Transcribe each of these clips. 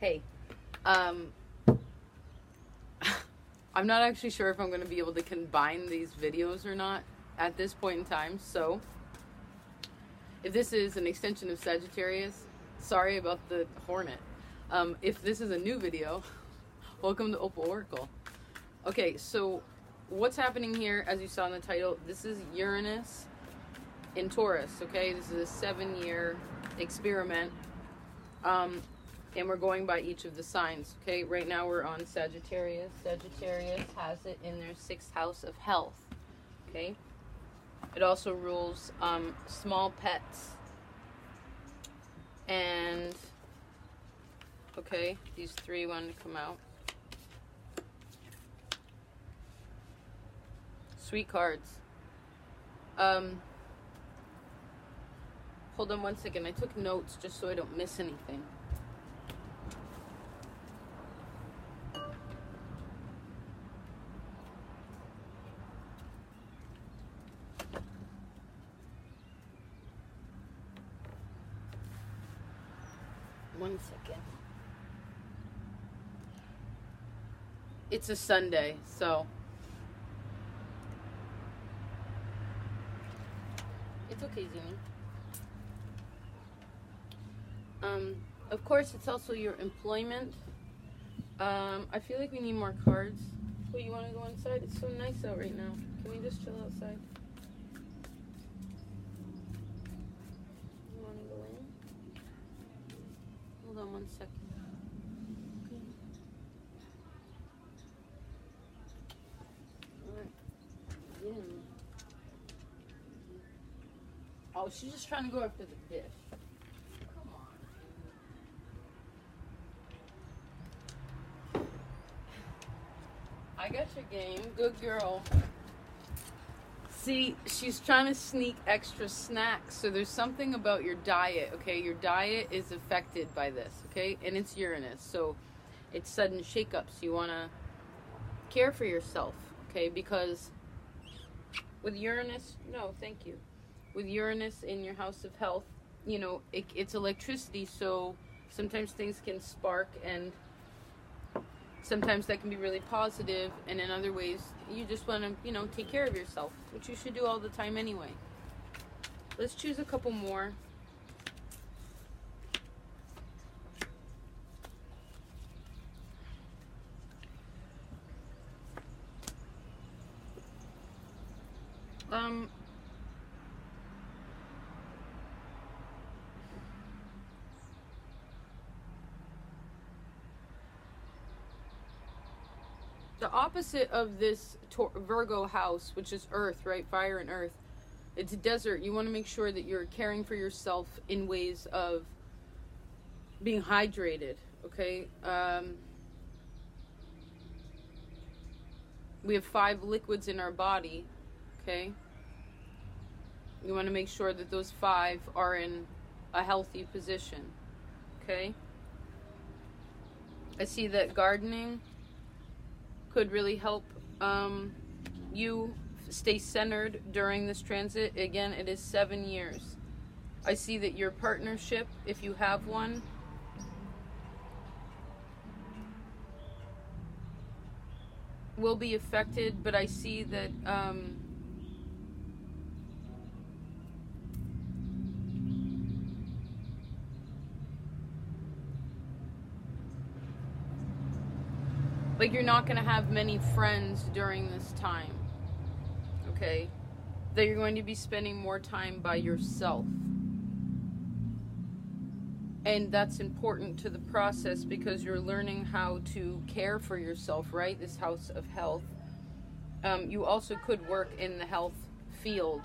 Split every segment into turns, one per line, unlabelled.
Hey, I'm not actually sure if I'm going to be able to combine these videos or not at this point in time. So, if this is an extension of Sagittarius, sorry about the hornet. If this is a new video, welcome to Opal Oracle. Okay, so what's happening here, as you saw in the title, this is Uranus in Taurus, okay? This is a 7-year experiment. And we're going by each of the signs, okay? Right now we're on Sagittarius. Sagittarius has it in their 6th house of health, okay? It also rules small pets. And, okay, these 3 wanted to come out. Sweet cards. Hold on one second. I took notes just so I don't miss anything. One second. It's a Sunday, so it's okay, Zuni. Of course, it's also your employment. I feel like we need more cards. Wait, you want to go inside? It's so nice out right now. Can we just chill outside? You want to go in? Hold on one second. Okay. Alright. Yeah. Oh, she's just trying to go after the fish. Come on. I got your game. Good girl. See, she's trying to sneak extra snacks. So there's something about your diet, okay? Your diet is affected by this, okay? And it's Uranus, so it's sudden shakeups. You want to care for yourself, okay? Because with Uranus, no, thank you. With Uranus in your house of health, you know, it's electricity, so sometimes things can spark, and sometimes that can be really positive, and in other ways, you just want to, you know, take care of yourself, which you should do all the time anyway. Let's choose a couple more. The opposite of this Virgo house, which is earth, right? Fire and earth. It's a desert. You want to make sure that you're caring for yourself in ways of being hydrated, okay? We have 5 liquids in our body, okay? You want to make sure that those 5 are in a healthy position, okay? I see that gardening could really help you stay centered during this transit. Again, it is 7 years. I see that your partnership, if you have one, will be affected, but I see that like you're not going to have many friends during this time, okay? That you're going to be spending more time by yourself. And that's important to the process because you're learning how to care for yourself, right? This house of health. You also could work in the health field.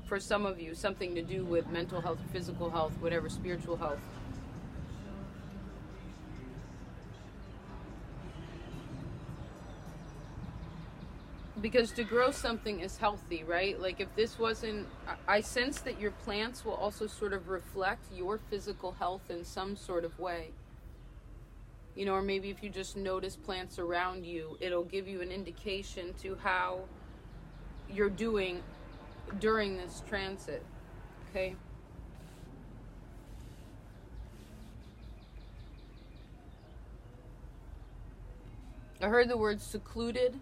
For some of you, something to do with mental health, physical health, whatever, spiritual health. Because to grow something is healthy, right? Like if this wasn't, I sense that your plants will also sort of reflect your physical health in some sort of way. You know, or maybe if you just notice plants around you, it'll give you an indication to how you're doing during this transit, okay? I heard the word secluded.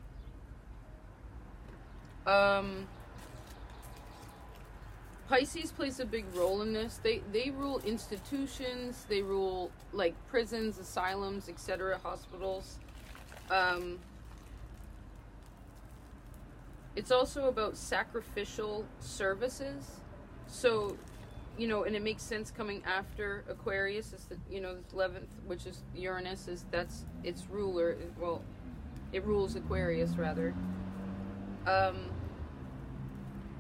Pisces plays a big role in this. They rule institutions, they rule like prisons, asylums, etc., hospitals. It's also about sacrificial services. So, you know, and it makes sense coming after Aquarius is the, you know, the 11th, which is Uranus, is that's its ruler. Well, it rules Aquarius rather.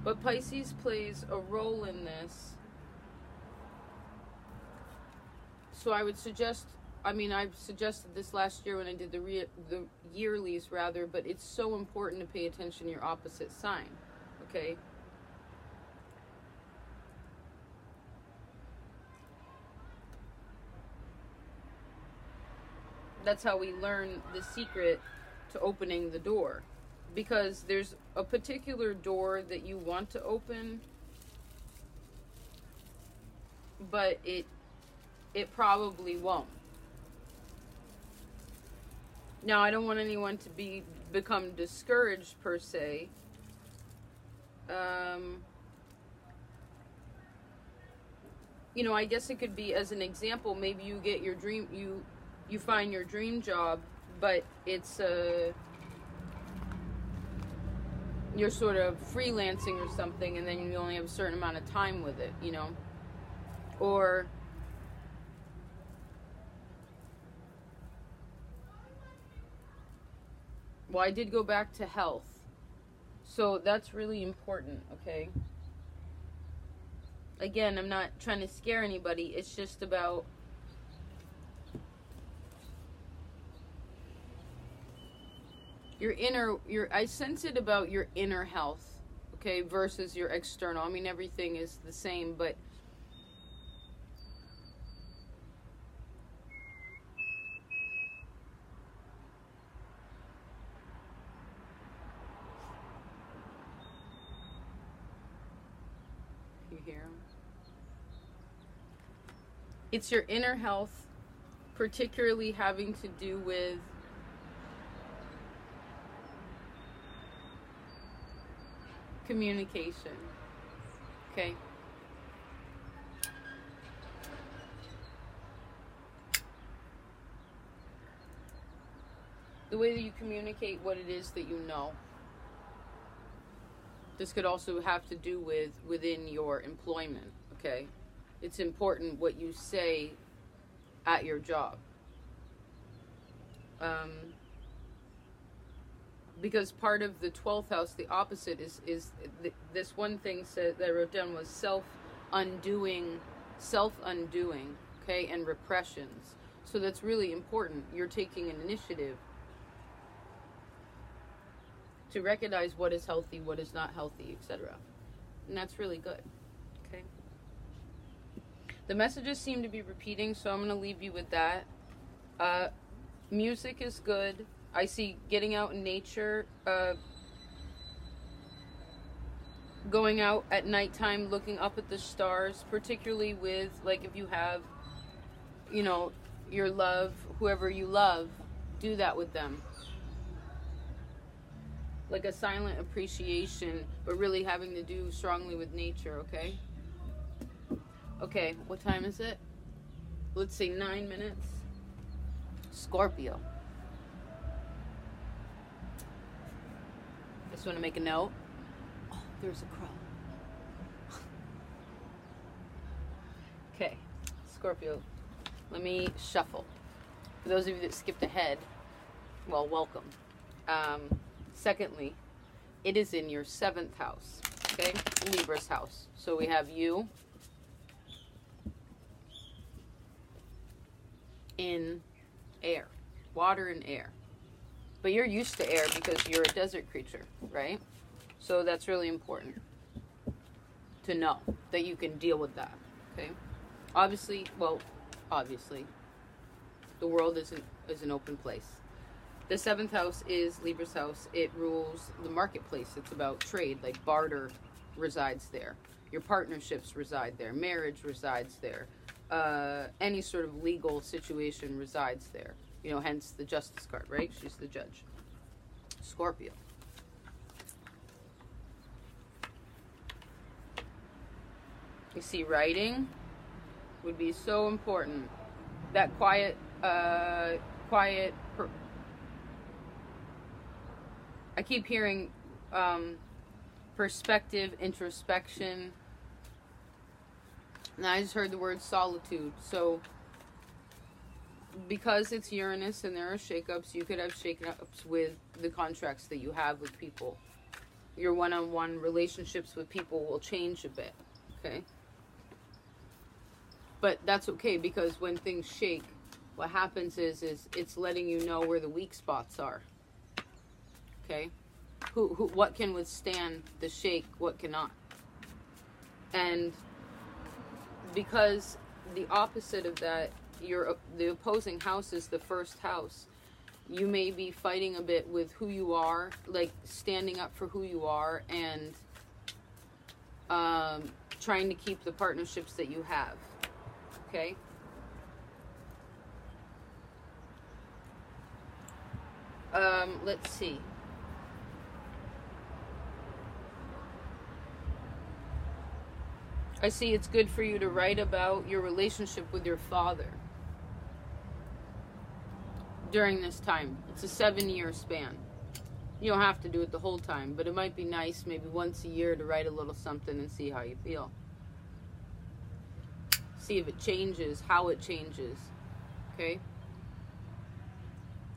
But Pisces plays a role in this. So I would suggest, I mean, I've suggested this last year when I did the yearlies rather, but it's so important to pay attention to your opposite sign, okay? That's how we learn the secret to opening the door. Because there's a particular door that you want to open, but it probably won't. Now, I don't want anyone to become discouraged per se. You know, I guess it could be as an example. Maybe you get your dream, you find your dream job, but it's you're sort of freelancing or something, and then you only have a certain amount of time with it, you know. Or well, I did go back to health, so that's really important, okay? Again, I'm not trying to scare anybody. It's just about I sense it about your inner health, okay, versus your external. I mean, everything is the same, but you hear them? It's your inner health, particularly having to do with communication, okay? The way that you communicate what it is that you know. This could also have to do with within your employment, okay? It's important what you say at your job. Because part of the 12th house, the opposite is this one thing that I wrote down was self-undoing, okay, and repressions. So that's really important. You're taking an initiative to recognize what is healthy, what is not healthy, etc. And that's really good, okay? The messages seem to be repeating, so I'm going to leave you with that. Music is good. I see getting out in nature, going out at nighttime, looking up at the stars, particularly with, like, if you have, you know, your love, whoever you love, do that with them. Like a silent appreciation, but really having to do strongly with nature, okay? Okay, what time is it? Let's say 9 minutes. Scorpio. Just want to make a note. Oh, there's a crow. Okay, Scorpio. Let me shuffle. For those of you that skipped ahead, well, welcome. Secondly, it is in your 7th house, okay? Libra's house. So we have you in air, water and air. But you're used to air because you're a desert creature, right? So that's really important to know that you can deal with that, okay? Obviously, the world is an open place. The 7th house is Libra's house. It rules the marketplace. It's about trade, like barter resides there. Your partnerships reside there. Marriage resides there. Any sort of legal situation resides there. You know, hence the Justice card, right? She's the judge. Scorpio. You see, writing would be so important. That quiet, I keep hearing perspective, introspection. And I just heard the word solitude. So, because it's Uranus and there are shakeups, you could have shakeups with the contracts that you have with people. Your one-on-one relationships with people will change a bit, okay? But that's okay, because when things shake, what happens is it's letting you know where the weak spots are, okay? What can withstand the shake, what cannot. And because the opposite of that, the opposing house is the first house, you may be fighting a bit with who you are, like standing up for who you are, and trying to keep the partnerships that you have, okay? Let's see. I see it's good for you to write about your relationship with your father during this time. It's a 7-year span. You don't have to do it the whole time, but it might be nice maybe once a year to write a little something and see how you feel. See if it changes, how it changes, okay?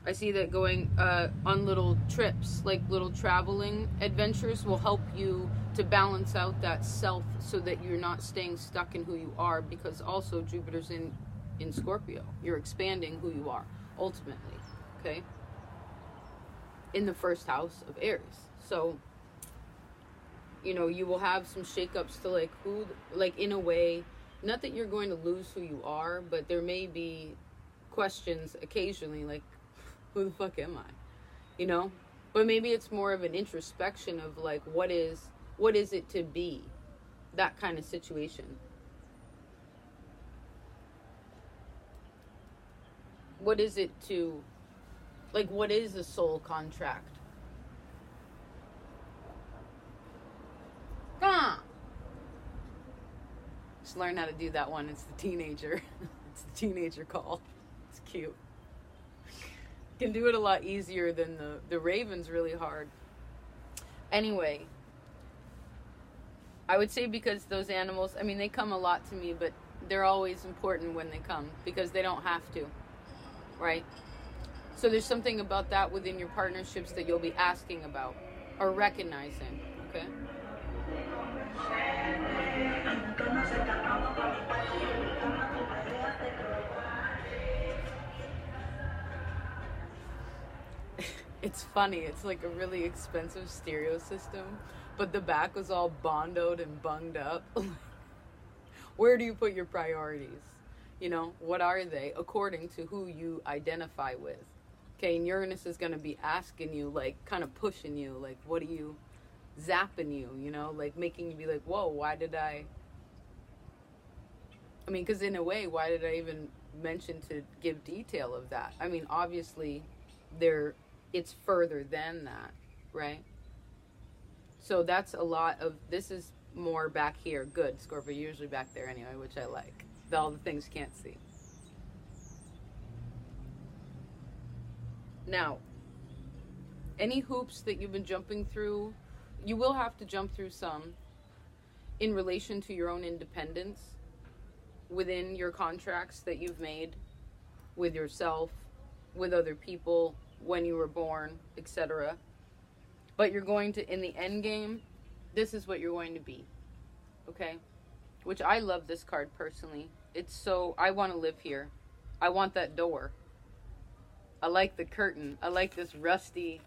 I see that going on little trips, like little traveling adventures, will help you to balance out that self so that you're not staying stuck in who you are, because also Jupiter's in Scorpio. You're expanding who you are, ultimately, okay? In the first house of Aries. So, you know, you will have some shakeups to like in a way, not that you're going to lose who you are, but there may be questions occasionally like, who the fuck am I? You know? But maybe it's more of an introspection of like, what is it to be? That kind of situation. What is it to, like, what is a soul contract? Ah! Just learn how to do that one. It's the teenager. It's the teenager call. It's cute. Can do it a lot easier than the Raven's really hard. Anyway, I would say because those animals, I mean, they come a lot to me, but they're always important when they come because they don't have to, right? So there's something about that within your partnerships that you'll be asking about or recognizing, okay? It's funny, it's like a really expensive stereo system, but the back was all bondoed and bunged up. Where do you put your priorities? You know, what are they according to who you identify with? Okay, and Uranus is going to be asking you, like, kind of pushing you, like, what are you, zapping you, you know, like making you be like, whoa, why did I mean, because in a way, why did I even mention to give detail of that? I mean, obviously, it's further than that, right? So that's a lot of, this is more back here. Good, Scorpio, usually back there anyway, which I like. All the things you can't see. Now, any hoops that you've been jumping through, you will have to jump through some in relation to your own independence within your contracts that you've made with yourself, with other people, when you were born, etc. But you're going to, in the end game, this is what you're going to be, okay? Which I love this card personally. It's so, I want to live here. I want that door. I like the curtain. I like this rusty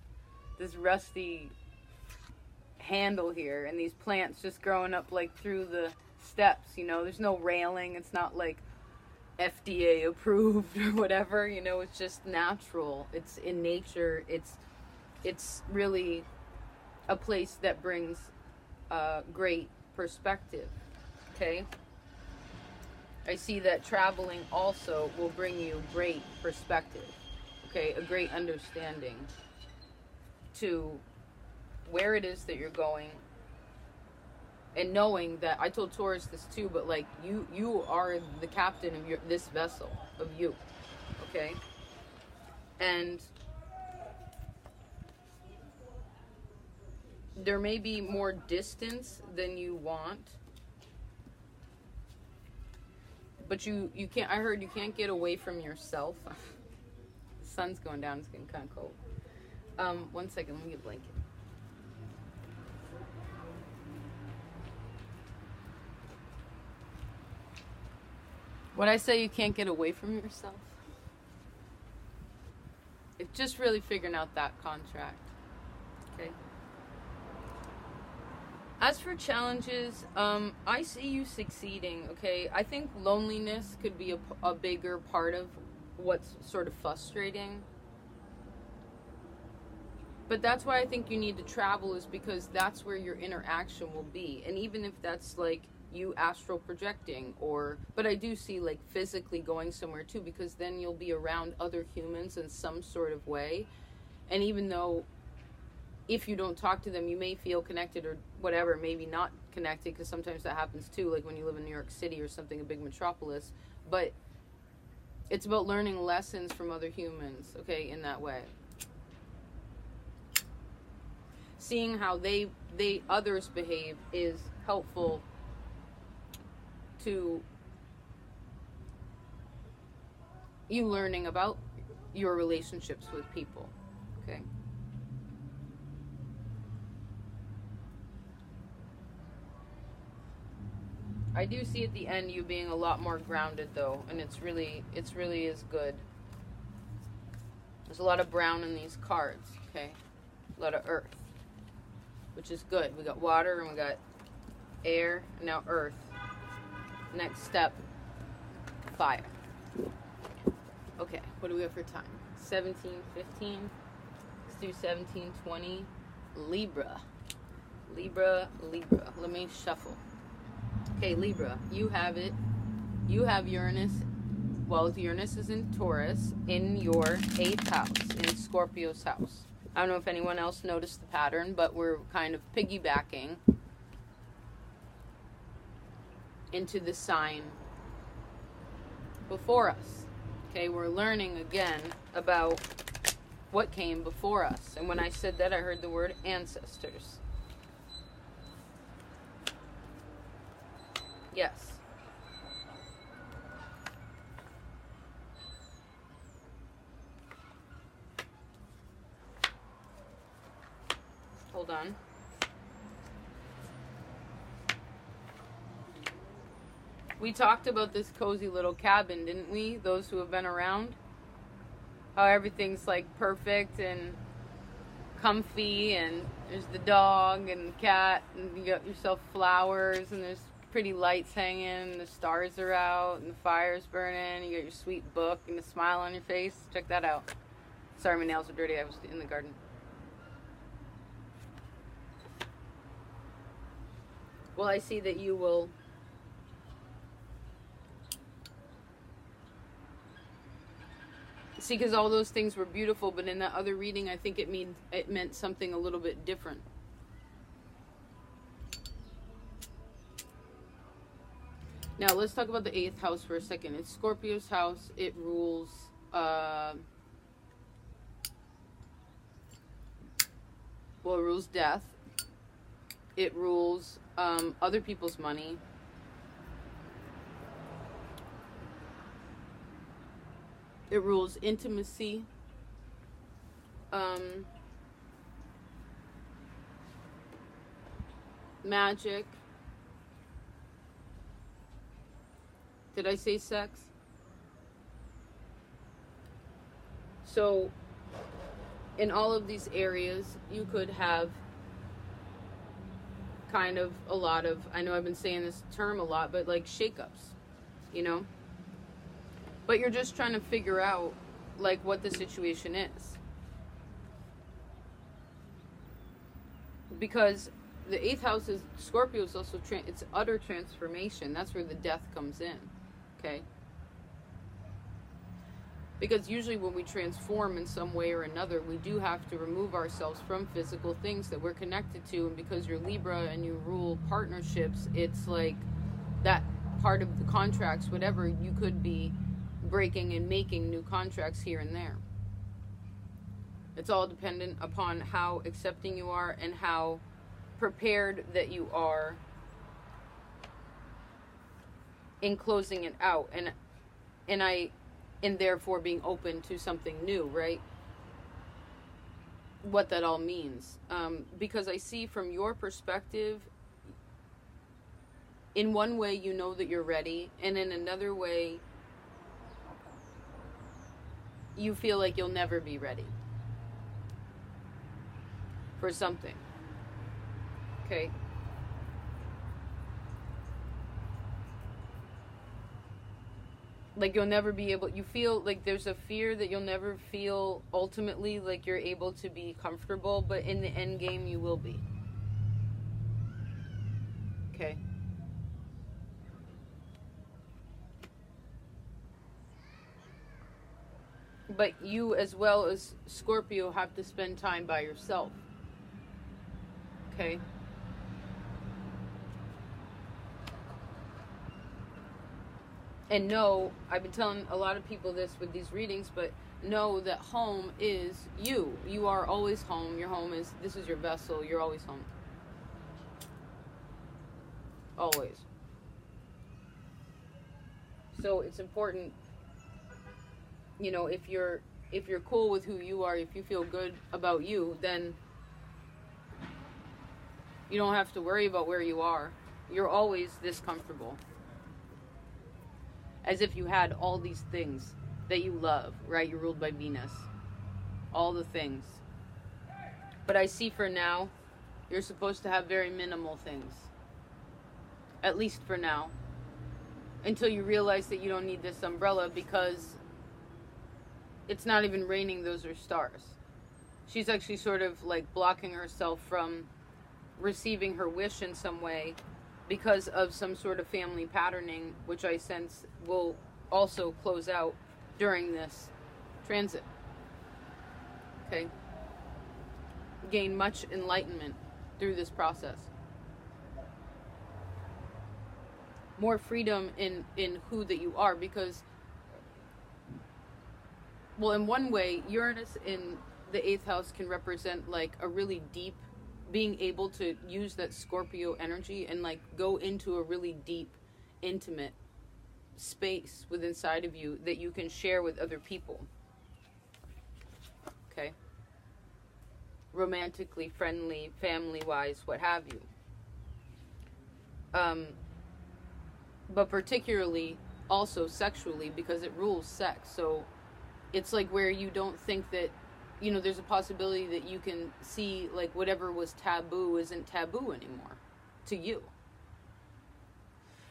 handle here, and these plants just growing up like through the steps, you know. There's no railing. It's not like FDA approved or whatever, you know. It's just natural. It's in nature. It's really a place that brings great perspective, okay? I see that traveling also will bring you great perspective. okay, a great understanding to where it is that you're going, and knowing that, I told Taurus this too, but like you are the captain of this vessel, of you, okay? And there may be more distance than you want, but you can't, I heard you can't get away from yourself. The sun's going down, it's getting kind of cold. 1 second, let me get a blanket. What I say, you can't get away from yourself? It's just really figuring out that contract, okay? As for challenges, I see you succeeding, okay? I think loneliness could be a bigger part of what's sort of frustrating. But that's why I think you need to travel, is because that's where your interaction will be. And even if that's like you astral projecting, but I do see like physically going somewhere too, because then you'll be around other humans in some sort of way. And even though if you don't talk to them, you may feel connected or whatever, maybe not connected, because sometimes that happens too, like when you live in New York City or something, a big metropolis. But it's about learning lessons from other humans, okay, in that way. Seeing how others behave is helpful to you learning about your relationships with people, okay? I do see at the end you being a lot more grounded though, and it's really is good. There's a lot of brown in these cards, okay? A lot of earth, which is good. We got water and we got air, and now earth. Next step, fire. Okay, what do we have for time? 17, 15. Let's do 17, 20. Libra. Libra, Libra. Let me shuffle. Okay, Libra, you have it. You have Uranus. Well, Uranus is in Taurus, in your 8th house, in Scorpio's house. I don't know if anyone else noticed the pattern, but we're kind of piggybacking into the sign before us. Okay, we're learning again about what came before us. And when I said that, I heard the word ancestors. Yes. Hold on. We talked about this cozy little cabin, didn't we? Those who have been around. How everything's like perfect and comfy, and there's the dog and the cat, and you got yourself flowers, and there's pretty lights hanging, and the stars are out, and the fire's burning, you got your sweet book and a smile on your face. Check that out. Sorry, my nails are dirty. I was in the garden. Well, I see that you will see, because all those things were beautiful, but in that other reading, I think it meant something a little bit different. Now, let's talk about the 8th house for a second. It's Scorpio's house. It rules, it rules death. It rules other people's money. It rules intimacy. Magic. Did I say sex? So, in all of these areas, you could have kind of a lot of, I know I've been saying this term a lot, but like shakeups, you know? But you're just trying to figure out, like, what the situation is. Because the 8th house is, Scorpio is also, it's utter transformation. That's where the death comes in, okay? Because usually when we transform in some way or another, we do have to remove ourselves from physical things that we're connected to. And because you're Libra and you rule partnerships, it's like that part of the contracts, whatever, you could be breaking and making new contracts here and there. It's all dependent upon how accepting you are and how prepared that you are in closing it out. And therefore being open to something new, right? What that all means. Because I see from your perspective, in one way you know that you're ready, and in another way you feel like you'll never be ready for something. Okay? Like you'll never be able, you feel like there's a fear that you'll never feel ultimately like you're able to be comfortable, but in the end game you will be. Okay. But you, as well as Scorpio, have to spend time by yourself. Okay? And know, I've been telling a lot of people this with these readings, but know that home is you. You are always home. Your home is, this is your vessel. You're always home. Always. So it's important, you know, if you're cool with who you are, if you feel good about you, then you don't have to worry about where you are. You're always this comfortable. As if you had all these things that you love, right? You're ruled by Venus. All the things. But I see for now, you're supposed to have very minimal things. At least for now. Until you realize that you don't need this umbrella because it's not even raining, those are stars. She's actually sort of like blocking herself from receiving her wish in some way because of some sort of family patterning, which I sense will also close out during this transit. Okay? Gain much enlightenment through this process. More freedom in who that you are, because, well, in one way, Uranus in the 8th house can represent like a really deep, being able to use that Scorpio energy and like go into a really deep, intimate space within inside of you that you can share with other people. Okay? Romantically, friendly, family-wise, what have you. But particularly also sexually, because it rules sex. So it's like where you don't think that, you know, there's a possibility that you can see like whatever was taboo isn't taboo anymore to you.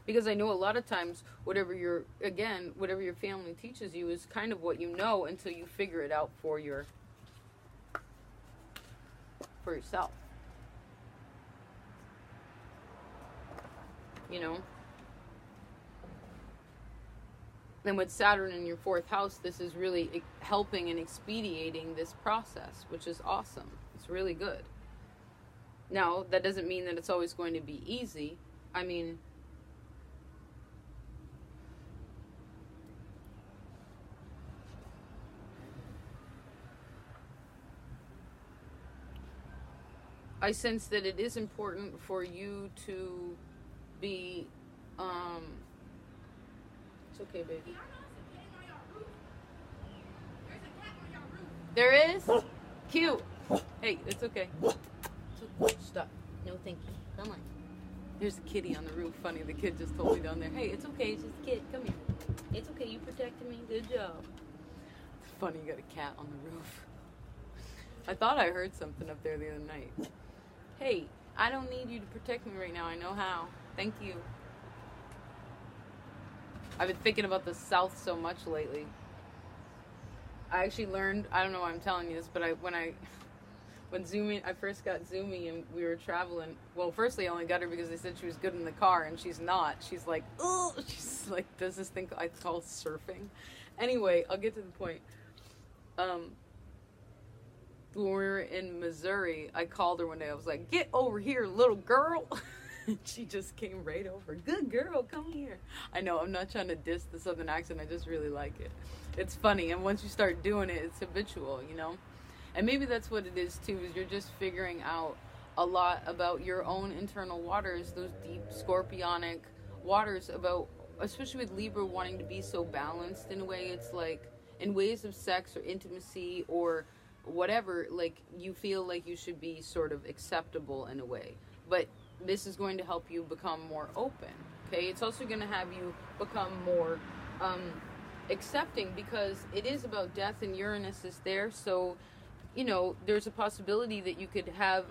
Because I know a lot of times whatever your family teaches you is kind of what you know until you figure it out for yourself. You know? And with Saturn in your 4th house, this is really helping and expediting this process, which is awesome. It's really good. Now, that doesn't mean that it's always going to be easy. I mean, I sense that it is important for you to be, it's okay, baby. There is? Cute. Hey, it's okay. Stop. No, thank you. Come on. There's a kitty on the roof. Funny, the kid just told me down there, hey, it's okay, it's just a kid. Come here. It's okay, you protected me. Good job. It's funny, you got a cat on the roof. I thought I heard something up there the other night. Hey, I don't need you to protect me right now. I know how. Thank you. I've been thinking about the South so much lately. I actually learned, I don't know why I'm telling you this, but when I first got Zoomy and we were traveling, well, firstly I only got her because they said she was good in the car, and she's not. She's like, oh, she's like, does this thing I call surfing. Anyway, I'll get to the point. When we were in Missouri, I called her one day. I was like, "Get over here, little girl." She just came right over. "Good girl, come here." I know, I'm not trying to diss the Southern accent. I just really like it. It's funny. And once you start doing it, it's habitual, you know? And maybe that's what it is, too, is you're just figuring out a lot about your own internal waters, those deep scorpionic waters, about, especially with Libra wanting to be so balanced in a way. It's like, in ways of sex or intimacy or whatever, like, you feel like you should be sort of acceptable in a way. But this is going to help you become more open, okay? It's also going to have you become more accepting, because it is about death, and Uranus is there. So, you know, there's a possibility that you could have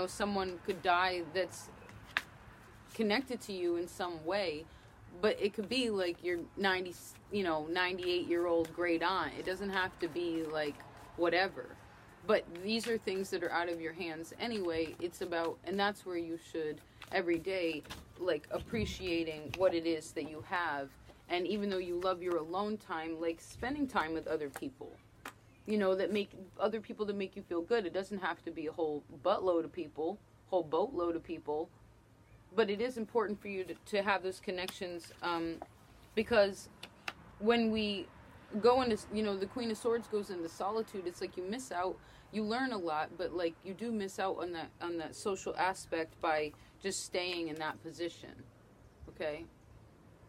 someone could die that's connected to you in some way, but it could be like your 98-year-old great aunt. It doesn't have to be like whatever. But these are things that are out of your hands anyway. It's about, and that's where you should every day, like, appreciating what it is that you have. And even though you love your alone time, like spending time with other people, you know, that make other people that make you feel good. It doesn't have to be a whole boatload of people, but it is important for you to have those connections, because when we go into, you know, the Queen of Swords goes into solitude, it's like you miss out. You learn a lot, but like you do miss out on that social aspect by just staying in that position. Okay,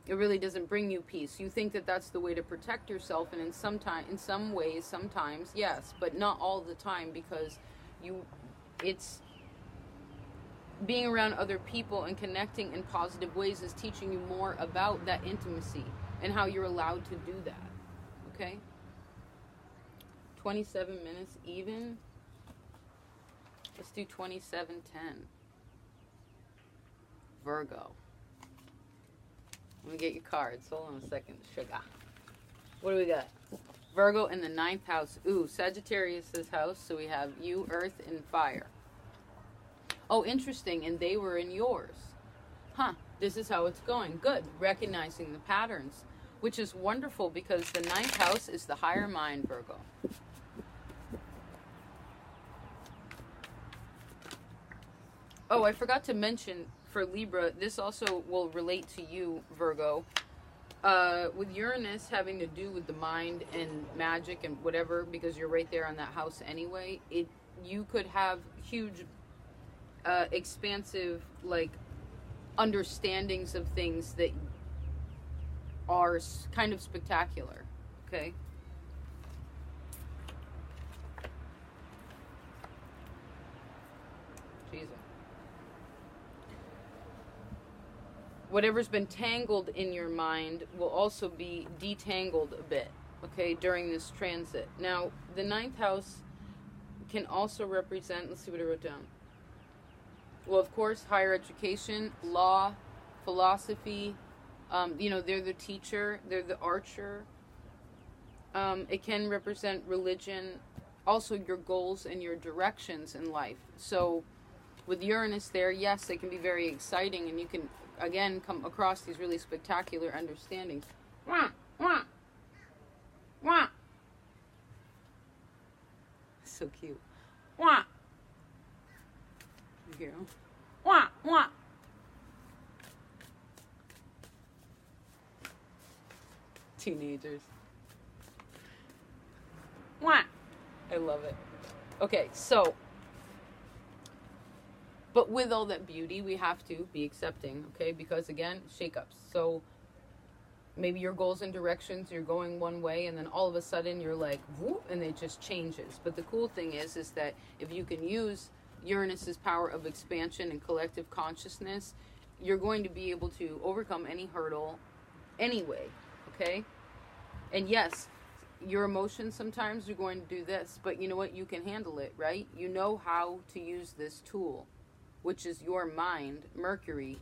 it really doesn't bring you peace. You think that that's the way to protect yourself, and in some ways, sometimes yes, but not all the time, because it's being around other people and connecting in positive ways is teaching you more about that intimacy and how you're allowed to do that. Okay. 27 minutes even. Let's do 27:10. Virgo. Let me get your cards. Hold on a second, sugar. What do we got? Virgo in the 9th house. Ooh, Sagittarius' house. So we have you, Earth, and Fire. Oh, interesting. And they were in yours. Huh. This is how it's going. Good. Recognizing the patterns, which is wonderful, because the 9th house is the higher mind, Virgo. Oh, I forgot to mention for Libra, this also will relate to you, Virgo. With Uranus having to do with the mind and magic and whatever, because you're right there on that house anyway, you could have huge, expansive, like, understandings of things that are kind of spectacular, okay? Jesus. Whatever's been tangled in your mind will also be detangled a bit, okay, during this transit. Now, the 9th house can also represent, let's see what I wrote down. Well, of course, higher education, law, philosophy. You know, they're the teacher, they're the archer. It can represent religion, also your goals and your directions in life. So with Uranus there, yes, they can be very exciting, and you can, again, come across these really spectacular understandings. Wah, wah, wah. So cute. Wah. You hear him? Wah, wah. Teenagers. Wah. I love it. Okay, so, but with all that beauty, we have to be accepting, okay? Because again, shakeups. So maybe your goals and directions, you're going one way, and then all of a sudden you're like, whoop, and it just changes. But the cool thing is that if you can use Uranus's power of expansion and collective consciousness, you're going to be able to overcome any hurdle anyway, okay? And yes, your emotions sometimes are going to do this, but you know what? You can handle it, right? You know how to use this tool, which is your mind, Mercury,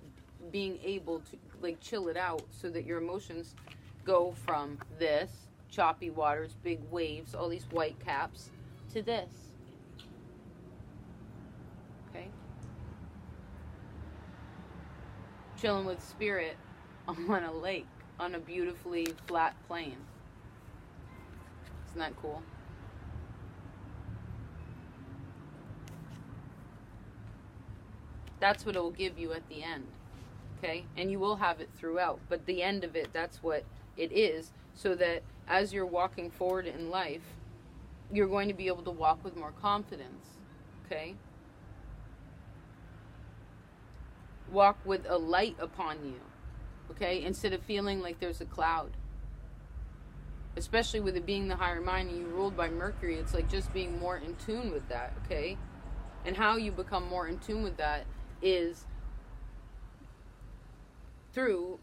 being able to, like, chill it out so that your emotions go from this, choppy waters, big waves, all these white caps, to this. Okay? Chilling with spirit on a lake, on a beautifully flat plain. Isn't that cool? That's what it will give you at the end. Okay? And you will have it throughout. But the end of it, that's what it is. So that as you're walking forward in life, you're going to be able to walk with more confidence. Okay? Walk with a light upon you. Okay? Instead of feeling like there's a cloud. Especially with it being the higher mind and you ruled by Mercury, it's like just being more in tune with that. Okay? And how you become more in tune with that is through,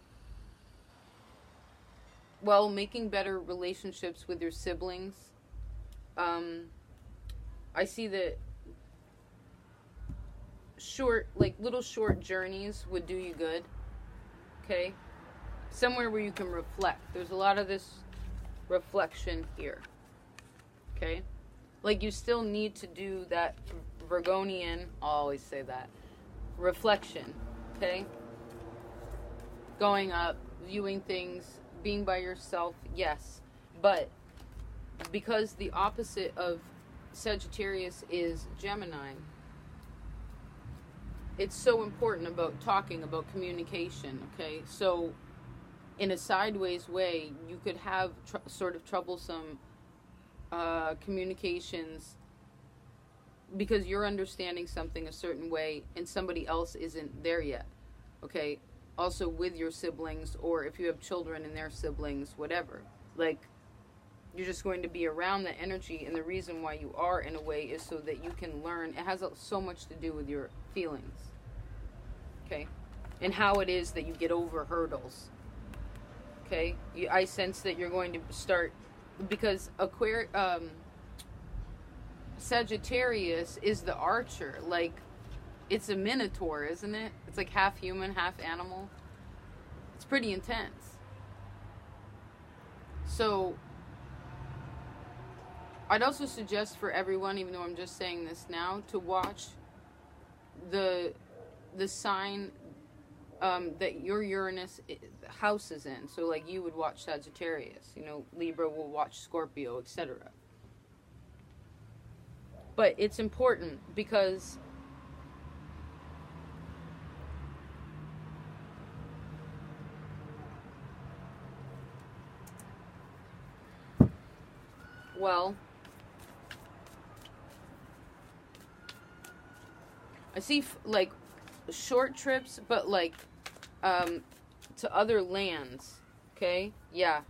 well, making better relationships with your siblings. I see that little short journeys would do you good. Okay? Somewhere where you can reflect. There's a lot of this reflection here. Okay? Like you still need to do that Virgonian, I'll always say that, reflection. Okay? Going up, viewing things, being by yourself, yes. But because the opposite of Sagittarius is Gemini, it's so important about talking, about communication, okay? So in a sideways way, you could have sort of troublesome communications because you're understanding something a certain way and somebody else isn't there yet, okay? Also with your siblings, or if you have children and their siblings, whatever. Like, you're just going to be around the energy, and the reason why you are in a way is so that you can learn. It has so much to do with your feelings, okay? And how it is that you get over hurdles, okay? I sense that you're going to start, because Sagittarius is the archer, like, it's a minotaur, isn't it? It's like half human, half animal. It's pretty intense. So, I'd also suggest for everyone, even though I'm just saying this now, to watch the sign that your Uranus house is in. So, like, you would watch Sagittarius. You know, Libra will watch Scorpio, etc. But it's important because well, I see like short trips, but like to other lands. Okay? Yeah.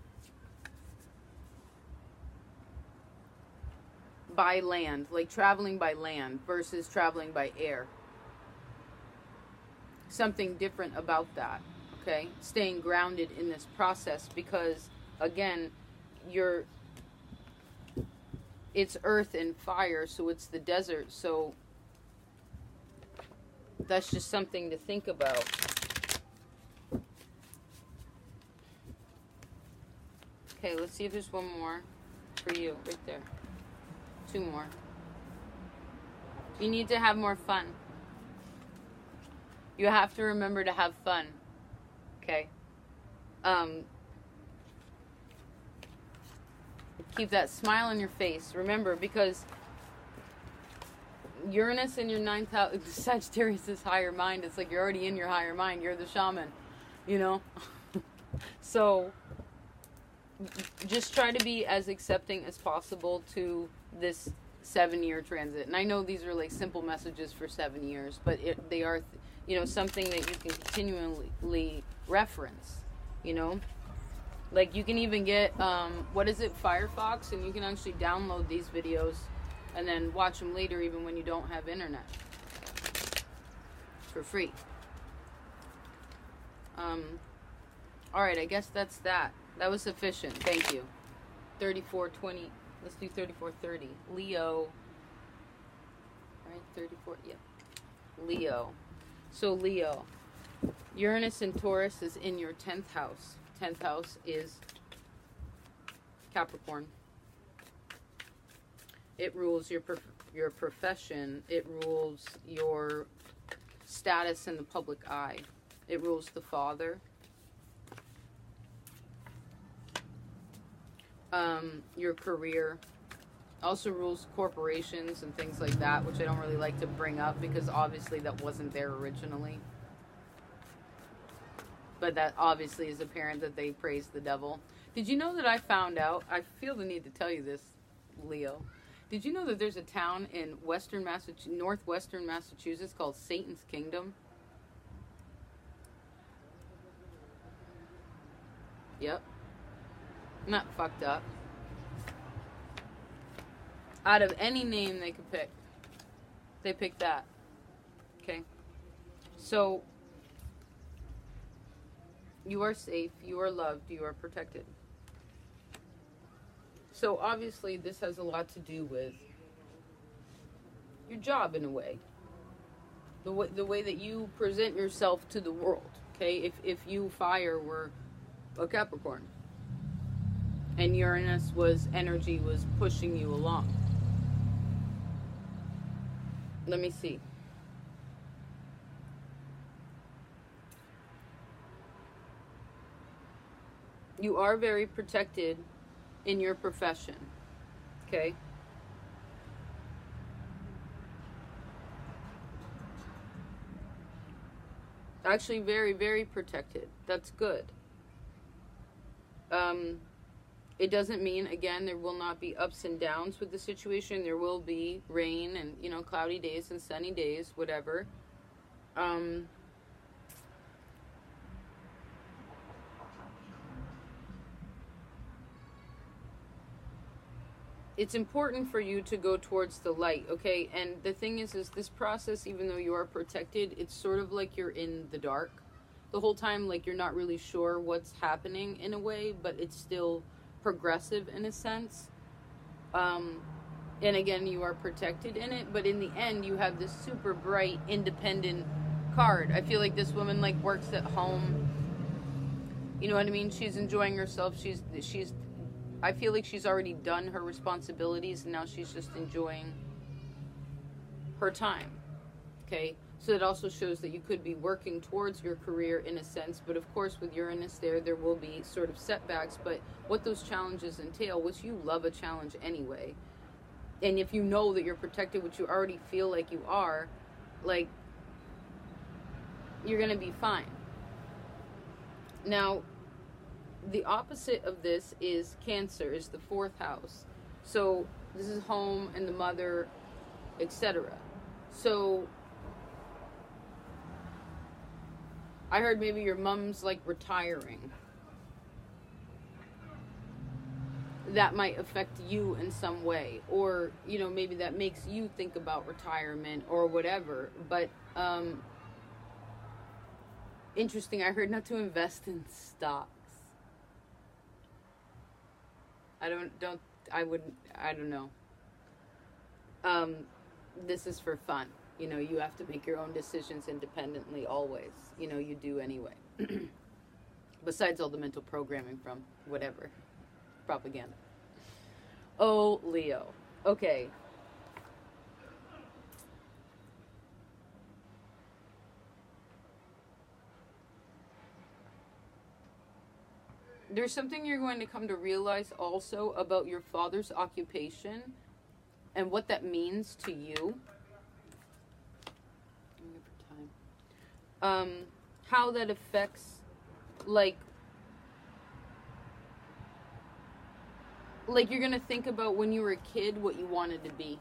By land, like traveling by land versus traveling by air. Something different about that. Okay? Staying grounded in this process because again, it's earth and fire, so it's the desert, so that's just something to think about. Okay, let's see if there's one more for you, right there. 2 more. You need to have more fun. You have to remember to have fun. Okay? Keep that smile on your face. Remember, because Uranus in your 9th house, Sagittarius is higher mind. It's like you're already in your higher mind. You're the shaman, you know? So, just try to be as accepting as possible to this 7-year transit. And I know these are like simple messages for 7 years, but they are, you know, something that you can continually reference, you know? Like, you can even get, what is it, Firefox? And you can actually download these videos and then watch them later even when you don't have internet. For free. Alright, I guess that's that. That was sufficient. Thank you. 3420. Let's do 3430. Leo. Right, 34. Yep. Leo. So, Leo. Uranus in Taurus is in your 10th house. 10th house is Capricorn. It rules your profession. It rules your status in the public eye. It rules the father. your career. Also rules corporations and things like that, which I don't really like to bring up because obviously that wasn't there originally. But that obviously is apparent that they praise the devil. Did you know that I found out? I feel the need to tell you this, Leo. Did you know that there's a town in northwestern Massachusetts called Satan's Kingdom? Yep. Not fucked up. Out of any name they could pick, they picked that. Okay? So, you are safe, you are loved, you are protected. So obviously this has a lot to do with your job in a way. The way that you present yourself to the world. Okay? If you, fire, were a Capricorn and Uranus was pushing you along. Let me see. You are very protected in your profession. Okay? Actually, very, very protected. That's good. It doesn't mean, again, there will not be ups and downs with the situation. There will be rain and, cloudy days and sunny days, whatever. It's important for you to go towards the light, okay? And the thing is this process, even though you are protected, it's sort of like you're in the dark the whole time, like you're not really sure what's happening in a way, but it's still progressive in a sense. And again, you are protected in it, but in the end, you have this super bright, independent card. I feel like this woman works at home. You know what I mean? She's enjoying herself. I feel like she's already done her responsibilities and now she's just enjoying her time. Okay? So it also shows that you could be working towards your career in a sense, but of course with Uranus there will be sort of setbacks, but what those challenges entail, which you love a challenge anyway, and if you know that you're protected, which you already feel like you are, you're going to be fine. Now, the opposite of this is Cancer, is the 4th house. So this is home and the mother, etc. So I heard maybe your mom's retiring. That might affect you in some way, or maybe that makes you think about retirement or whatever. But interesting, I heard not to invest in stocks. I don't know. This is for fun. You have to make your own decisions independently always. You do anyway. Besides all the mental programming from whatever. Propaganda. Oh, Leo. Okay. There's something you're going to come to realize also about your father's occupation and what that means to you. How that affects, you're going to think about when you were a kid what you wanted to be.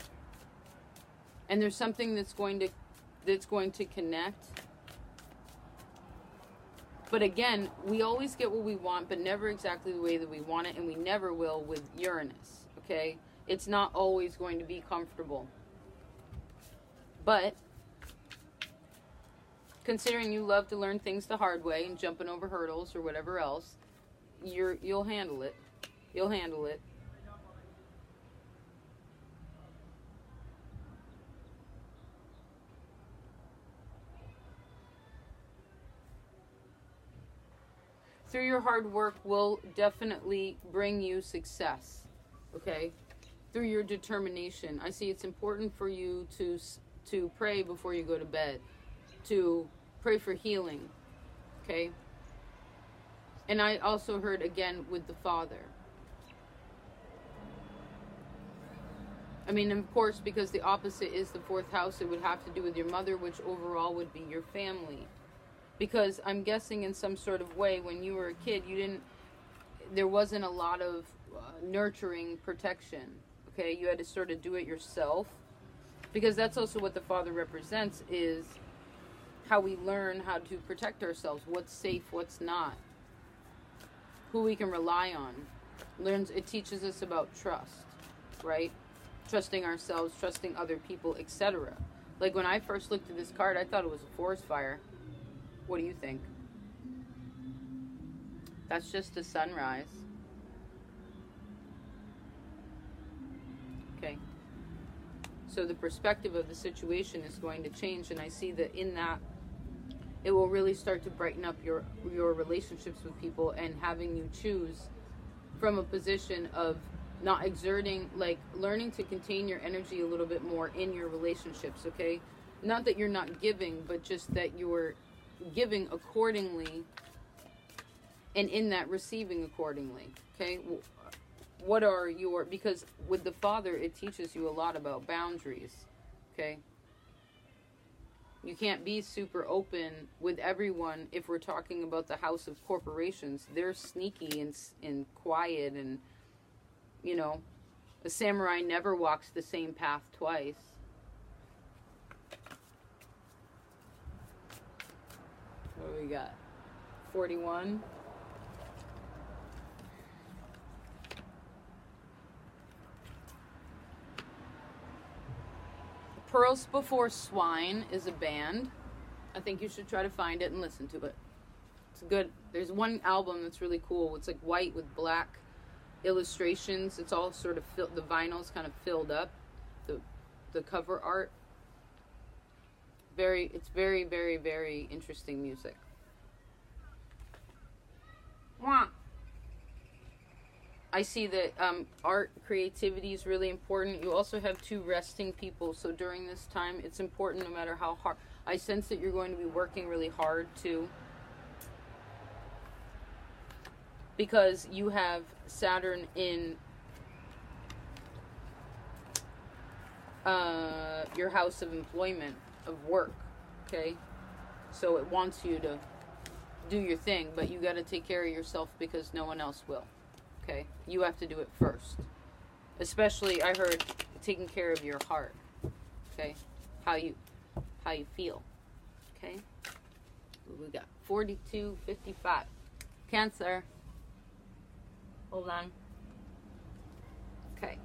And there's something that's going to connect. But again, we always get what we want, but never exactly the way that we want it, and we never will with Uranus, okay? It's not always going to be comfortable. But considering you love to learn things the hard way and jumping over hurdles or whatever else, you'll handle it. You'll handle it. Through your hard work will definitely bring you success, okay? Through your determination. I see it's important for you to pray before you go to bed, to pray for healing, okay? And I also heard, again, with the father. I mean, of course, because the opposite is the fourth house, it would have to do with your mother, which overall would be your family. Because I'm guessing in some sort of way, when you were a kid, there wasn't a lot of nurturing protection. Okay, you had to sort of do it yourself. Because that's also what the father represents, is how we learn how to protect ourselves. What's safe, what's not. Who we can rely on. It teaches us about trust, right? Trusting ourselves, trusting other people, etc. Like when I first looked at this card, I thought it was a forest fire. What do you think? That's just a sunrise. Okay. So the perspective of the situation is going to change, and I see that in that it will really start to brighten up your relationships with people, and having you choose from a position of not exerting, like learning to contain your energy a little bit more in your relationships, okay? Not that you're not giving, but just that you're giving accordingly, and in that receiving accordingly, okay? What are your, because with the father, it teaches you a lot about boundaries, okay? You can't be super open with everyone if we're talking about the house of corporations. They're sneaky and quiet, and, you know, a samurai never walks the same path twice. What do we got? 41. Pearls Before Swine is a band. I think you should try to find it and listen to it. It's good. There's one album that's really cool. It's like white with black illustrations. It's all sort of the vinyl's kind of filled up. The cover art. It's very, very, very interesting music. Wah. I see that art, creativity is really important. You also have two resting people, so during this time, it's important no matter how hard. I sense that you're going to be working really hard too, because you have Saturn in your house of employment, of work, okay? So it wants you to do your thing, but you got to take care of yourself because no one else will. Okay, you have to do it first. Especially, I heard, taking care of your heart. Okay, how you feel. Okay, what we got? 42, 55. Cancer. Hold on. Okay,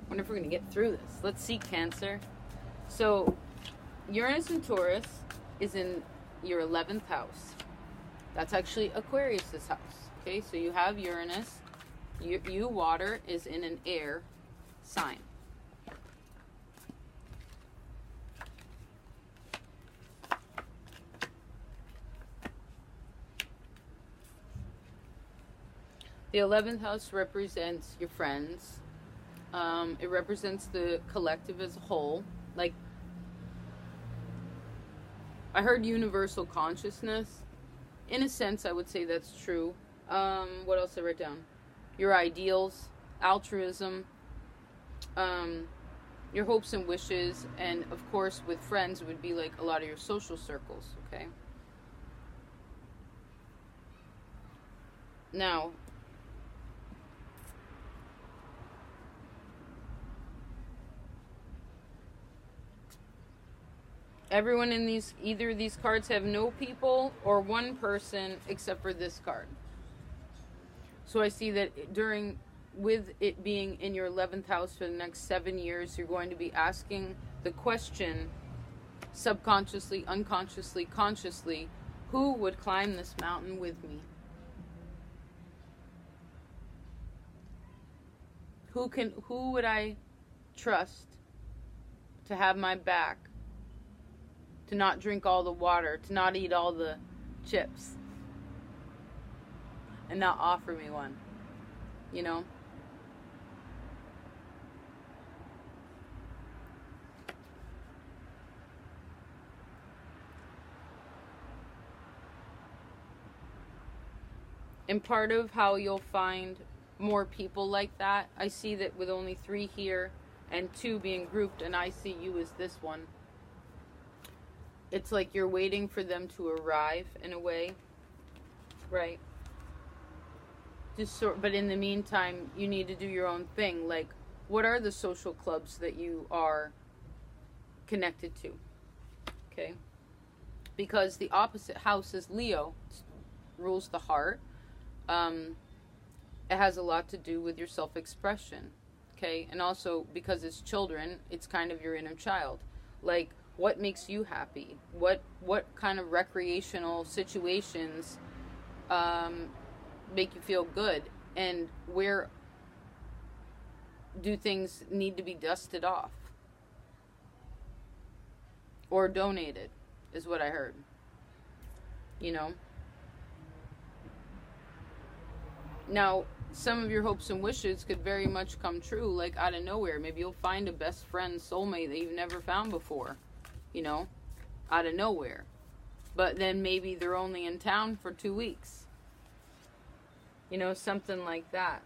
wonder if we're gonna get through this. Let's see, Cancer. So, Uranus and Taurus is in your 11th house. That's actually Aquarius's house. Okay, so you have Uranus. You, water, is in an air sign. The 11th house represents your friends. It represents the collective as a whole. Like, I heard universal consciousness. In a sense, I would say that's true. What else did I write down? Your ideals, altruism, your hopes and wishes, and of course with friends it would be like a lot of your social circles, okay? Now, everyone in either these cards have no people or one person except for this card. So I see that with it being in your 11th house for the next 7 years, you're going to be asking the question, subconsciously, unconsciously, consciously, who would climb this mountain with me? Who would I trust to have my back, to not drink all the water, to not eat all the chips, and not offer me one, you know? And part of how you'll find more people like that, I see that with only 3 here and 2 being grouped, and I see you as this one. It's like you're waiting for them to arrive in a way, right? But in the meantime, you need to do your own thing. Like, what are the social clubs that you are connected to? Okay? Because the opposite house is Leo, rules the heart. It has a lot to do with your self-expression. Okay? And also, because it's children, it's kind of your inner child. Like, what makes you happy? What kind of recreational situations make you feel good? And where do things need to be dusted off? Or donated, is what I heard. You know? Now, some of your hopes and wishes could very much come true, like out of nowhere. Maybe you'll find a best friend, soulmate that you've never found before. You know, out of nowhere. But then maybe they're only in town for 2 weeks. You know, something like that.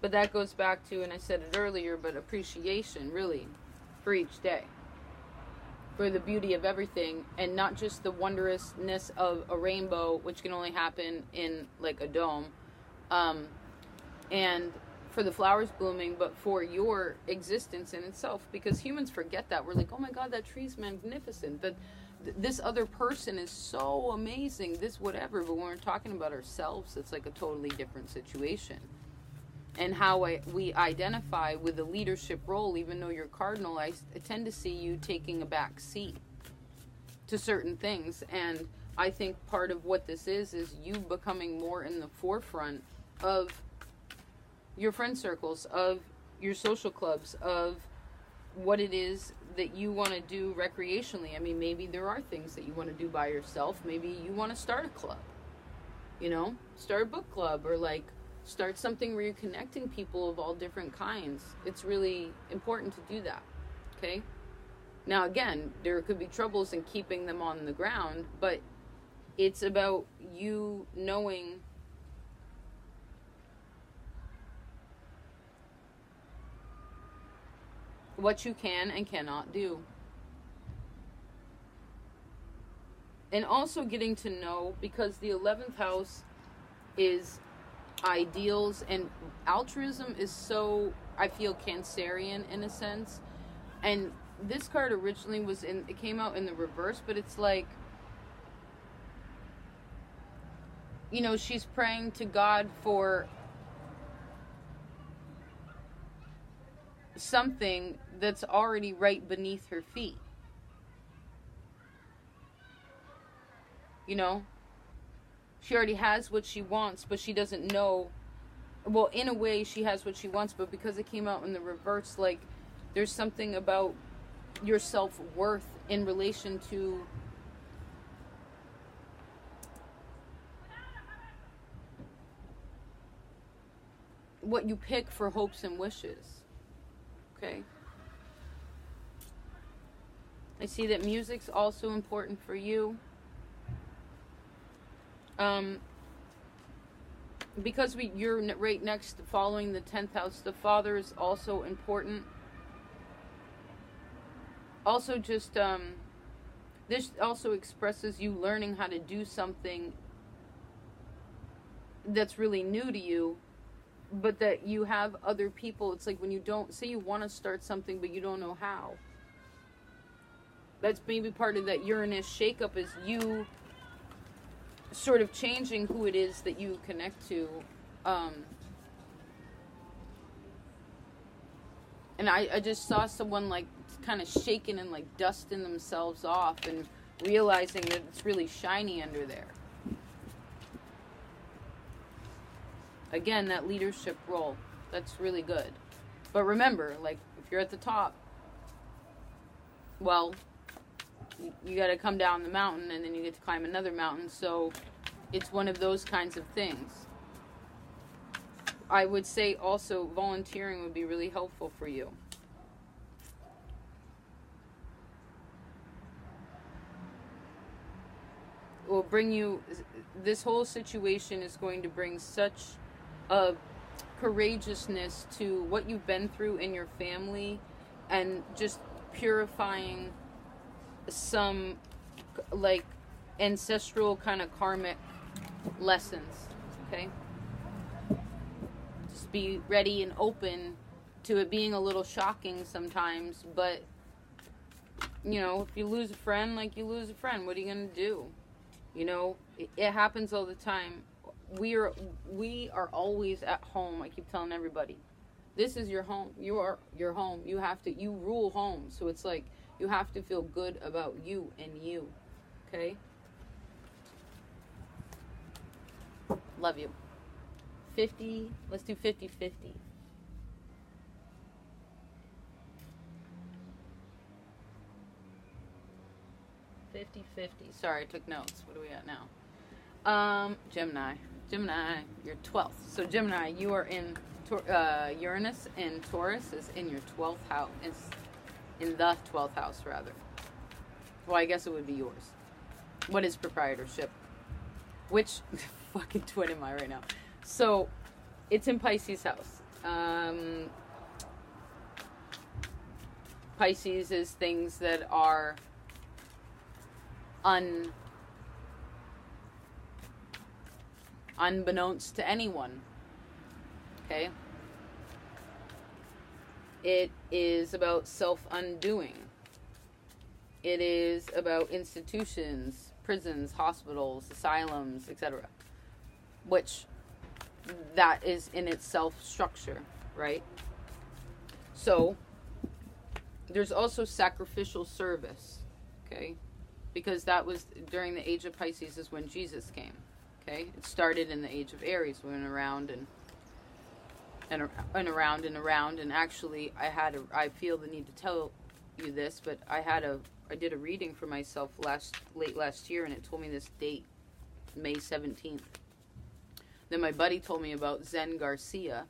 But that goes back to, and I said it earlier, but appreciation, really, for each day. For the beauty of everything, and not just the wondrousness of a rainbow, which can only happen in, like, a dome. And for the flowers blooming, but for your existence in itself. Because humans forget that. We're like, oh my God, that tree's magnificent. That this other person is so amazing. This whatever. But when we're talking about ourselves, it's like a totally different situation. And how we identify with the leadership role, even though you're cardinal, I tend to see you taking a back seat to certain things. And I think part of what this is you becoming more in the forefront of your friend circles, of your social clubs, of what it is that you want to do recreationally. I mean, maybe there are things that you want to do by yourself. Maybe you want to start a club, you know, start a book club, or like start something where you're connecting people of all different kinds. It's really important to do that, okay? Now, again, there could be troubles in keeping them on the ground, but it's about you knowing what you can and cannot do. And also getting to know, because the 11th house is ideals, and altruism is so, I feel, Cancerian in a sense. And this card originally it came out in the reverse, but it's like, you know, she's praying to God for something that's already right beneath her feet. You know? She already has what she wants, but she doesn't know. Well, in a way, she has what she wants, but because it came out in the reverse, like, there's something about your self-worth in relation to what you pick for hopes and wishes. Okay? I see that music's also important for you. Because you're right next, following the 10th house, the father is also important. Also, just, this also expresses you learning how to do something that's really new to you, but that you have other people. It's like when you don't, say you want to start something, but you don't know how. That's maybe part of that Uranus shakeup, is you sort of changing who it is that you connect to. And I just saw someone like kind of shaking and like dusting themselves off and realizing that it's really shiny under there. Again, that leadership role, that's really good. But remember, like, if you're at the top, well, you got to come down the mountain and then you get to climb another mountain. So it's one of those kinds of things. I would say also volunteering would be really helpful for you. It will bring you, this whole situation is going to bring such a courageousness to what you've been through in your family, and just purifying some like ancestral kind of karmic lessons. Okay, just be ready and open to it being a little shocking sometimes, but you know, if you lose a friend, like, you lose a friend, what are you gonna do? You know, it happens all the time. We are always at home. I keep telling everybody, this is your home. You are your home. You rule home. So it's like, you have to feel good about you and you. Okay? Love you. 50, let's do 50-50. Sorry, I took notes. What are we at now? Gemini. Gemini, you're 12th. So Gemini, you are in Uranus, and Taurus is in your 12th house. It's in the 12th house, rather. Well, I guess it would be yours. What is proprietorship? Which fucking twin am I right now? So, it's in Pisces house. Pisces is things that are unbeknownst to anyone. Okay? It is about self-undoing. It is about institutions, prisons, hospitals, asylums, etc. Which, that is in itself structure, right? So, there's also sacrificial service, okay? Because that was during the age of Pisces is when Jesus came, okay? It started in the age of Aries. We went around and around and around, and actually I feel the need to tell you this, but I did a reading for myself late last year, and it told me this date, May 17th. Then my buddy told me about Zen Garcia,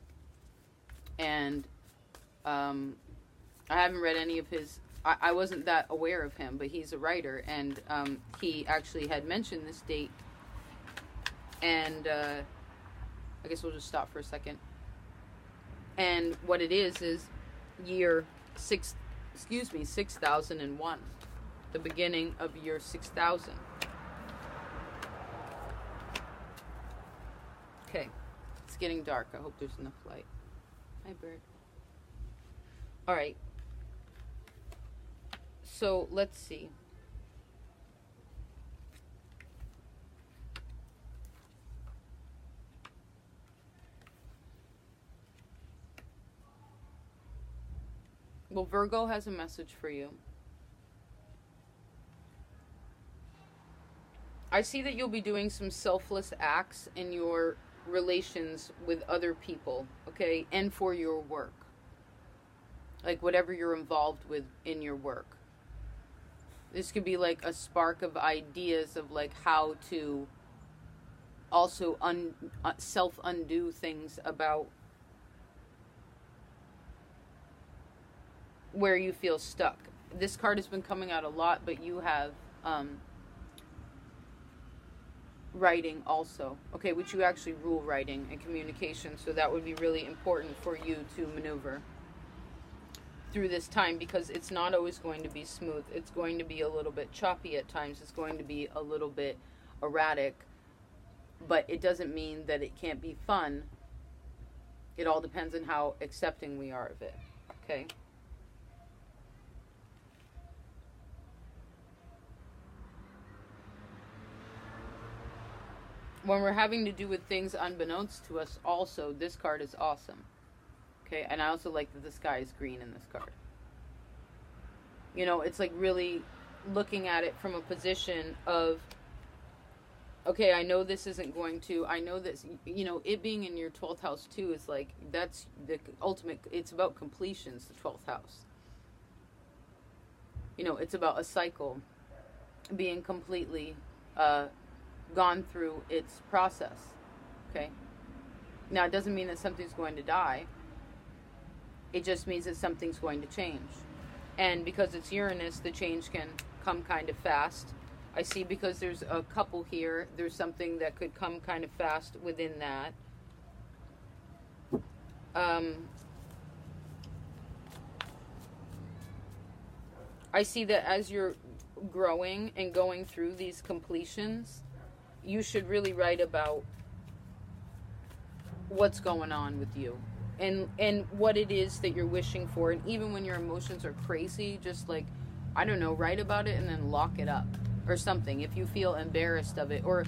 and I haven't read any of his. I wasn't that aware of him, but he's a writer, and he actually had mentioned this date, and I guess we'll just stop for a second. And what it is year 6001, the beginning of year 6000. Okay, it's getting dark. I hope there's enough light. Hi, bird. All right. So let's see. Well, Virgo has a message for you. I see that you'll be doing some selfless acts in your relations with other people, okay, and for your work. Like whatever you're involved with in your work. This could be like a spark of ideas of like how to also self-undo things about where you feel stuck. This card has been coming out a lot, but you have writing also, okay, which you actually rule writing and communication, so that would be really important for you to maneuver through this time, because it's not always going to be smooth. It's going to be a little bit choppy at times. It's going to be a little bit erratic, but it doesn't mean that it can't be fun. It all depends on how accepting we are of it, okay? When we're having to do with things unbeknownst to us also, this card is awesome. Okay, and I also like that the sky is green in this card. You know, it's like really looking at it from a position of, okay, I know this isn't going to, I know this, you know, it being in your 12th house too is like, that's the ultimate, it's about completions, the 12th house. You know, it's about a cycle being completely gone through its process, okay? Now, it doesn't mean that something's going to die. It just means that something's going to change. And because it's Uranus, the change can come kind of fast. I see because there's a couple here, there's something that could come kind of fast within that. I see that as you're growing and going through these completions, you should really write about what's going on with you and what it is that you're wishing for. And even when your emotions are crazy, just like, I don't know, write about it and then lock it up or something if you feel embarrassed of it. Or,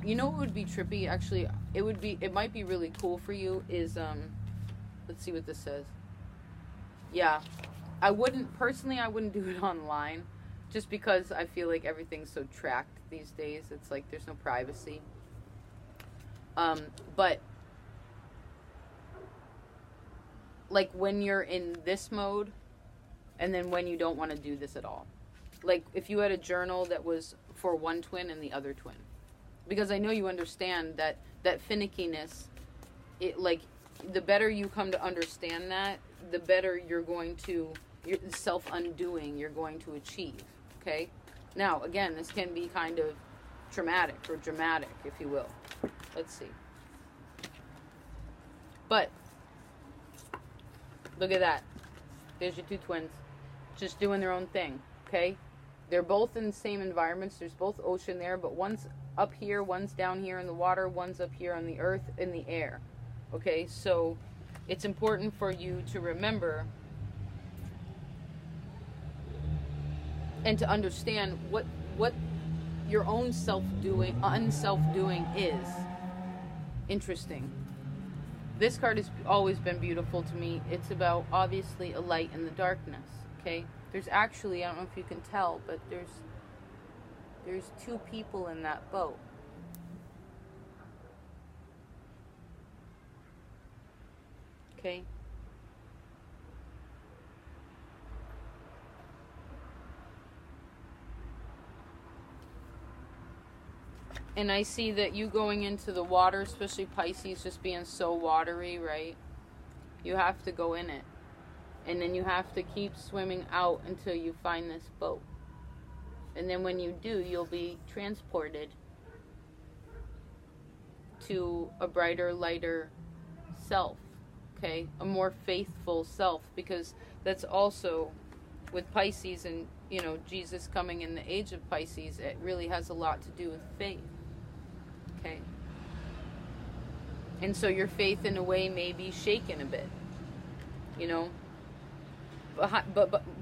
you know what would be trippy? Actually, it might be really cool for you is, let's see what this says. Yeah, I wouldn't do it online just because I feel like everything's so tracked these days. It's like there's no privacy. But like when you're in this mode and then when you don't want to do this at all. Like if you had a journal that was for one twin and the other twin. Because I know you understand that finickiness, it like the better you come to understand that, the better you're going to, your self-undoing you're going to achieve. Okay? Now, again, this can be kind of traumatic or dramatic, if you will. Let's see. But look at that. There's your two twins. Just doing their own thing. Okay? They're both in the same environments. There's both ocean there, but one's up here, one's down here in the water, one's up here on the earth, in the air. Okay? So it's important for you to remember and to understand what your own unself-doing is. Interesting. This card has always been beautiful to me. It's about, obviously, a light in the darkness, okay? There's actually, I don't know if you can tell, but there's two people in that boat. Okay? And I see that you going into the water, especially Pisces, just being so watery, right? You have to go in it. And then you have to keep swimming out until you find this boat. And then when you do, you'll be transported to a brighter, lighter self, okay? A more faithful self, because that's also with Pisces and, you know, Jesus coming in the age of Pisces, it really has a lot to do with faith. Okay. And so your faith in a way may be shaken a bit, you know,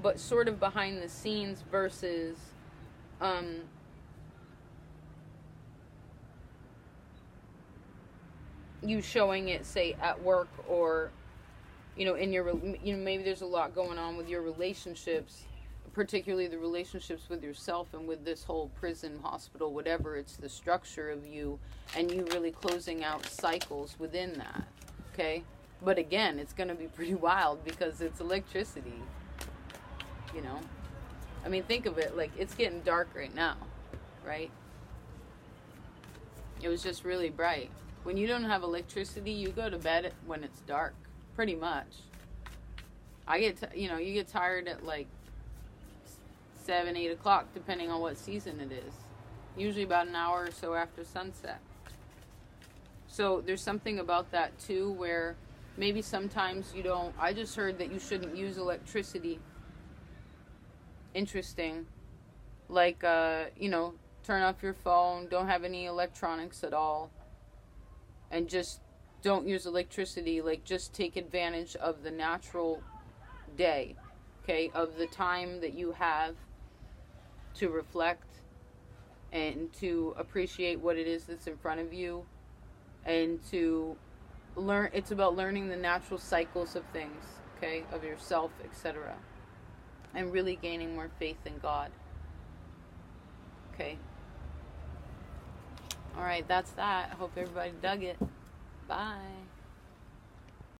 but sort of behind the scenes versus you showing it, say, at work, or you know, in your, you know, maybe there's a lot going on with your relationships, particularly the relationships with yourself and with this whole prison, hospital, whatever. It's the structure of you and you really closing out cycles within that. Okay? But again, it's going to be pretty wild because it's electricity. You know? I mean, think of it like it's getting dark right now. Right? It was just really bright. When you don't have electricity, you go to bed when it's dark. Pretty much. You get tired at like 7, 8 o'clock, depending on what season it is. Usually about an hour or so after sunset. So there's something about that too, where maybe sometimes you don't. I just heard that you shouldn't use electricity. Interesting. Like, you know, turn off your phone, don't have any electronics at all, and just don't use electricity. Like, just take advantage of the natural day, okay, of the time that you have to reflect and to appreciate what it is that's in front of you, and to learn. It's about learning the natural cycles of things, okay, of yourself, etc., and really gaining more faith in God. Okay. All right, that's that. I hope everybody dug it. Bye.